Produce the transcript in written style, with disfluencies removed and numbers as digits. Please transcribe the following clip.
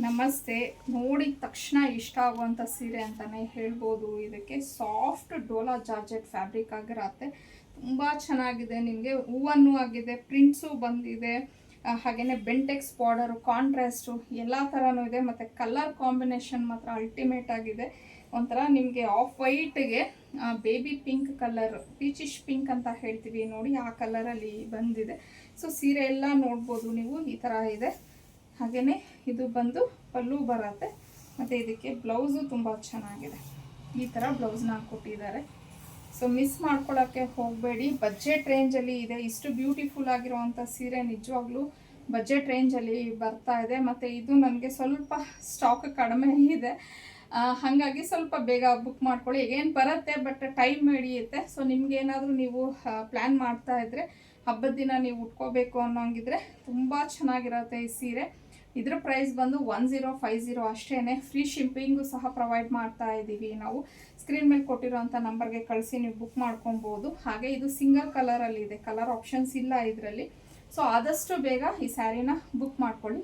ನಮಸ್ತೆ. ನೋಡಿದ ತಕ್ಷಣ ಇಷ್ಟ ಆಗುವಂಥ ಸೀರೆ ಅಂತಲೇ ಹೇಳ್ಬೋದು. ಇದಕ್ಕೆ ಸಾಫ್ಟ್ ಡೋಲಾ ಜಾರ್ಜೆಟ್ ಫ್ಯಾಬ್ರಿಕ್ ಆಗಿರತ್ತೆ. ತುಂಬ ಚೆನ್ನಾಗಿದೆ. ನಿಮಗೆ ಹೂವನ್ನು ಆಗಿದೆ, ಪ್ರಿಂಟ್ಸು ಬಂದಿದೆ, ಹಾಗೆಯೇ ಬೆಂಟೆಕ್ಸ್ ಬಾರ್ಡರು, ಕಾಂಟ್ರಾಸ್ಟು ಎಲ್ಲ ಥರನೂ ಇದೆ. ಮತ್ತು ಕಲರ್ ಕಾಂಬಿನೇಷನ್ ಮಾತ್ರ ಅಲ್ಟಿಮೇಟ್ ಆಗಿದೆ. ಒಂಥರ ನಿಮಗೆ ಆಫ್ ವೈಟ್ಗೆ baby pink colour, peachish pink ಅಂತ ಹೇಳ್ತೀವಿ ನೋಡಿ, ಆ ಕಲರಲ್ಲಿ ಬಂದಿದೆ. ಸೊ ಸೀರೆ ಎಲ್ಲ ನೋಡ್ಬೋದು ನೀವು, ಈ ಥರ ಇದೆ. ಹಾಗೆಯೇ ಇದು ಬಂದು ಪಲ್ಲು ಬರುತ್ತೆ. ಮತ್ತು ಇದಕ್ಕೆ ಬ್ಲೌಸು ತುಂಬ ಚೆನ್ನಾಗಿದೆ. ಈ ಥರ ಬ್ಲೌಸ್ನ ಕೊಟ್ಟಿದ್ದಾರೆ. ಸೊ ಮಿಸ್ ಮಾಡ್ಕೊಳ್ಳೋಕ್ಕೆ ಹೋಗಬೇಡಿ. ಬಜೆಟ್ ರೇಂಜಲ್ಲಿ ಇದೆ. ಇಷ್ಟು ಬ್ಯೂಟಿಫುಲ್ ಆಗಿರುವಂಥ ಸೀರೆ ನಿಜವಾಗ್ಲೂ ಬಜೆಟ್ ರೇಂಜಲ್ಲಿ ಬರ್ತಾ ಇದೆ. ಮತ್ತು ಇದು ನನಗೆ ಸ್ವಲ್ಪ ಸ್ಟಾಕ್ ಕಡಿಮೆ ಇದೆ, ಹಾಗಾಗಿ ಸ್ವಲ್ಪ ಬೇಗ ಬುಕ್ ಮಾಡ್ಕೊಳ್ಳಿ. ಏನು ಬರುತ್ತೆ, ಬಟ್ ಟೈಮ್ ಹಿಡಿಯುತ್ತೆ. ಸೊ ನಿಮ್ಗೇನಾದರೂ ನೀವು ಪ್ಲ್ಯಾನ್ ಮಾಡ್ತಾ ಇದ್ದರೆ ಹಬ್ಬದ ದಿನ ನೀವು ಉಟ್ಕೋಬೇಕು ಅನ್ನೋಂಗಿದ್ರೆ ತುಂಬ ಚೆನ್ನಾಗಿರುತ್ತೆ ಈ ಸೀರೆ. ಇದರ ಪ್ರೈಸ್ ಬಂದು 1050 ಅಷ್ಟೇ. ಫ್ರೀ ಶಿಪ್ಪಿಂಗು ಸಹ ಪ್ರೊವೈಡ್ ಮಾಡ್ತಾ ಇದ್ದೀವಿ ನಾವು. ಸ್ಕ್ರೀನ್ ಮೇಲೆ ಕೊಟ್ಟಿರೋಂಥ ನಂಬರ್ಗೆ ಕಳಿಸಿ ನೀವು ಬುಕ್ ಮಾಡ್ಕೊಬೋದು. ಹಾಗೆ ಇದು ಸಿಂಗಲ್ ಕಲರಲ್ಲಿ ಇದೆ, ಕಲರ್ ಆಪ್ಷನ್ಸ್ ಇಲ್ಲ ಇದರಲ್ಲಿ. ಸೊ ಆದಷ್ಟು ಬೇಗ ಈ ಸ್ಯಾರಿನ ಬುಕ್ ಮಾಡ್ಕೊಳ್ಳಿ.